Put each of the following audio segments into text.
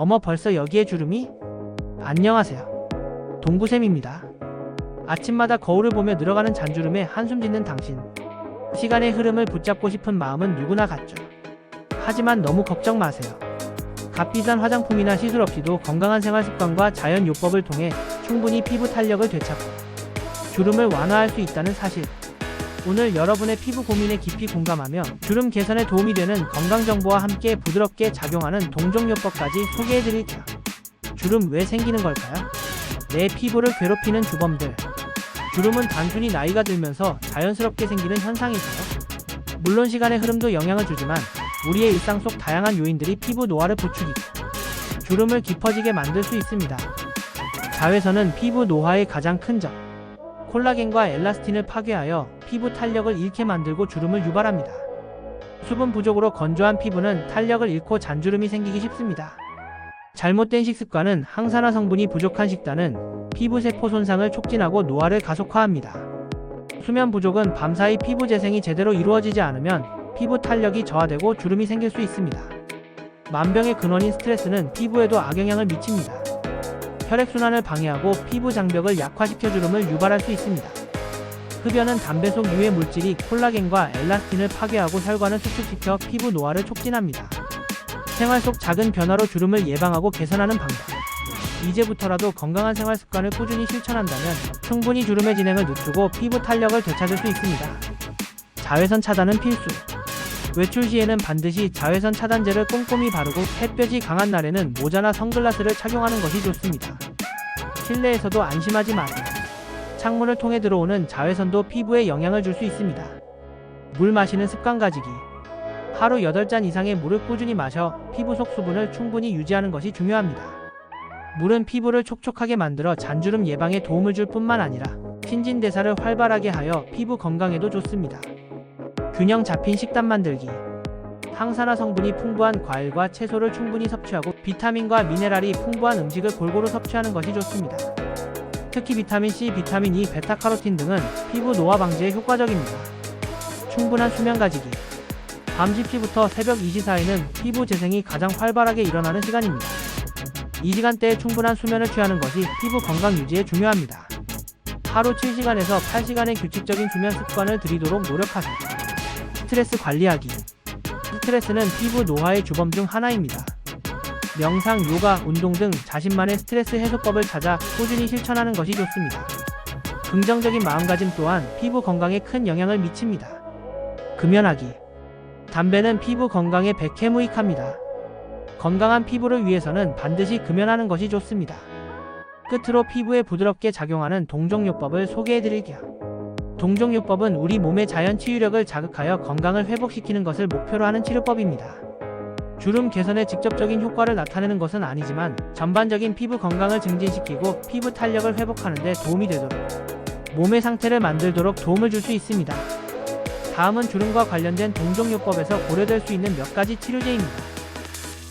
어머, 벌써 여기에 주름이? 안녕하세요. 동구쌤입니다. 아침마다 거울을 보며 늘어가는 잔주름에 한숨 짓는 당신. 시간의 흐름을 붙잡고 싶은 마음은 누구나 같죠. 하지만 너무 걱정 마세요. 값비싼 화장품이나 시술 없이도 건강한 생활 습관과 자연 요법을 통해 충분히 피부 탄력을 되찾고 주름을 완화할 수 있다는 사실. 오늘 여러분의 피부 고민에 깊이 공감하며 주름 개선에 도움이 되는 건강정보와 함께 부드럽게 작용하는 동종요법까지 소개해드릴게요. 주름 왜 생기는 걸까요? 내 피부를 괴롭히는 주범들. 주름은 단순히 나이가 들면서 자연스럽게 생기는 현상이죠. 물론 시간의 흐름도 영향을 주지만 우리의 일상 속 다양한 요인들이 피부 노화를 부추기고 주름을 깊어지게 만들 수 있습니다. 자외선은 피부 노화의 가장 큰 적. 콜라겐과 엘라스틴을 파괴하여 피부 탄력을 잃게 만들고 주름을 유발합니다. 수분 부족으로 건조한 피부는 탄력을 잃고 잔주름이 생기기 쉽습니다. 잘못된 식습관은 항산화 성분이 부족한 식단은 피부세포 손상을 촉진하고 노화를 가속화합니다. 수면 부족은 밤사이 피부 재생이 제대로 이루어지지 않으면 피부 탄력이 저하되고 주름이 생길 수 있습니다. 만병의 근원인 스트레스는 피부에도 악영향을 미칩니다. 혈액순환을 방해하고 피부 장벽을 약화시켜 주름을 유발할 수 있습니다. 흡연은 담배 속 유해 물질이 콜라겐과 엘라스틴을 파괴하고 혈관을 수축시켜 피부 노화를 촉진합니다. 생활 속 작은 변화로 주름을 예방하고 개선하는 방법. 이제부터라도 건강한 생활 습관을 꾸준히 실천한다면 충분히 주름의 진행을 늦추고 피부 탄력을 되찾을 수 있습니다. 자외선 차단은 필수. 외출 시에는 반드시 자외선 차단제를 꼼꼼히 바르고 햇볕이 강한 날에는 모자나 선글라스를 착용하는 것이 좋습니다. 실내에서도 안심하지 마세요. 창문을 통해 들어오는 자외선도 피부에 영향을 줄 수 있습니다. 물 마시는 습관 가지기. 하루 8잔 이상의 물을 꾸준히 마셔 피부 속 수분을 충분히 유지하는 것이 중요합니다. 물은 피부를 촉촉하게 만들어 잔주름 예방에 도움을 줄 뿐만 아니라 신진대사를 활발하게 하여 피부 건강에도 좋습니다. 균형 잡힌 식단 만들기. 항산화 성분이 풍부한 과일과 채소를 충분히 섭취하고 비타민과 미네랄이 풍부한 음식을 골고루 섭취하는 것이 좋습니다. 특히 비타민C, 비타민 E, 베타카로틴 등은 피부 노화 방지에 효과적입니다. 충분한 수면 가지기. 밤 10시부터 새벽 2시 사이는 피부 재생이 가장 활발하게 일어나는 시간입니다. 이 시간대에 충분한 수면을 취하는 것이 피부 건강 유지에 중요합니다. 하루 7시간에서 8시간의 규칙적인 수면 습관을 들이도록 노력하세요. 스트레스 관리하기. 스트레스는 피부 노화의 주범 중 하나입니다. 명상, 요가, 운동 등 자신만의 스트레스 해소법을 찾아 꾸준히 실천하는 것이 좋습니다. 긍정적인 마음가짐 또한 피부 건강에 큰 영향을 미칩니다. 금연하기. 담배는 피부 건강에 백해무익합니다. 건강한 피부를 위해서는 반드시 금연하는 것이 좋습니다. 끝으로 피부에 부드럽게 작용하는 동종요법을 소개해드릴게요. 동종요법은 우리 몸의 자연 치유력을 자극하여 건강을 회복시키는 것을 목표로 하는 치료법입니다. 주름 개선에 직접적인 효과를 나타내는 것은 아니지만 전반적인 피부 건강을 증진시키고 피부 탄력을 회복하는 데 도움이 되도록 몸의 상태를 만들도록 도움을 줄 수 있습니다. 다음은 주름과 관련된 동종요법에서 고려될 수 있는 몇 가지 치료제입니다.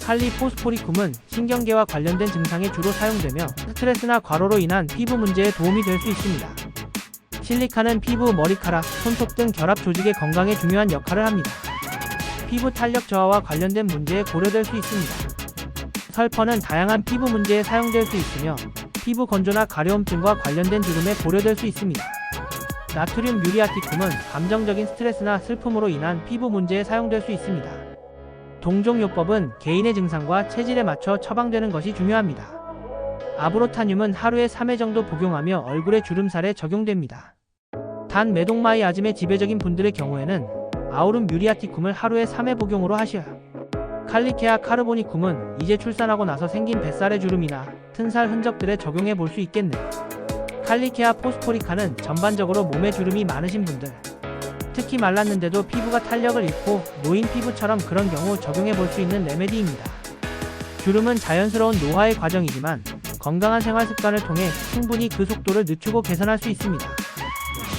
칼리포스포리쿰은 신경계와 관련된 증상에 주로 사용되며 스트레스나 과로로 인한 피부 문제에 도움이 될 수 있습니다. 실리카는 피부, 머리카락, 손톱 등 결합 조직의 건강에 중요한 역할을 합니다. 피부 탄력 저하와 관련된 문제에 고려될 수 있습니다. 설퍼는 다양한 피부 문제에 사용될 수 있으며 피부 건조나 가려움증과 관련된 주름에 고려될 수 있습니다. 나트륨 뮤리아티쿰은 감정적인 스트레스나 슬픔으로 인한 피부 문제에 사용될 수 있습니다. 동종요법은 개인의 증상과 체질에 맞춰 처방되는 것이 중요합니다. 아브로타늄은 하루에 3회 정도 복용하며 얼굴의 주름살에 적용됩니다. 단 메동마이아즘의 지배적인 분들의 경우에는 아우름 뮤리아티쿰을 하루에 3회 복용으로 하셔야 칼리케아 카르보니쿰은 이제 출산하고 나서 생긴 뱃살의 주름이나 튼살 흔적들에 적용해 볼 수 있겠네요. 칼리케아 포스포리카는 전반적으로 몸에 주름이 많으신 분들, 특히 말랐는데도 피부가 탄력을 잃고 노인 피부처럼 그런 경우 적용해 볼 수 있는 레메디입니다. 주름은 자연스러운 노화의 과정이지만 건강한 생활 습관을 통해 충분히 그 속도를 늦추고 개선할 수 있습니다.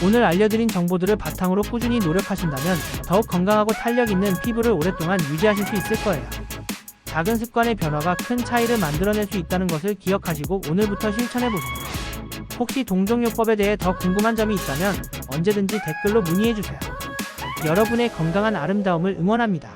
오늘 알려드린 정보들을 바탕으로 꾸준히 노력하신다면 더욱 건강하고 탄력 있는 피부를 오랫동안 유지하실 수 있을 거예요. 작은 습관의 변화가 큰 차이를 만들어낼 수 있다는 것을 기억하시고 오늘부터 실천해보세요. 혹시 동종요법에 대해 더 궁금한 점이 있다면 언제든지 댓글로 문의해주세요. 여러분의 건강한 아름다움을 응원합니다.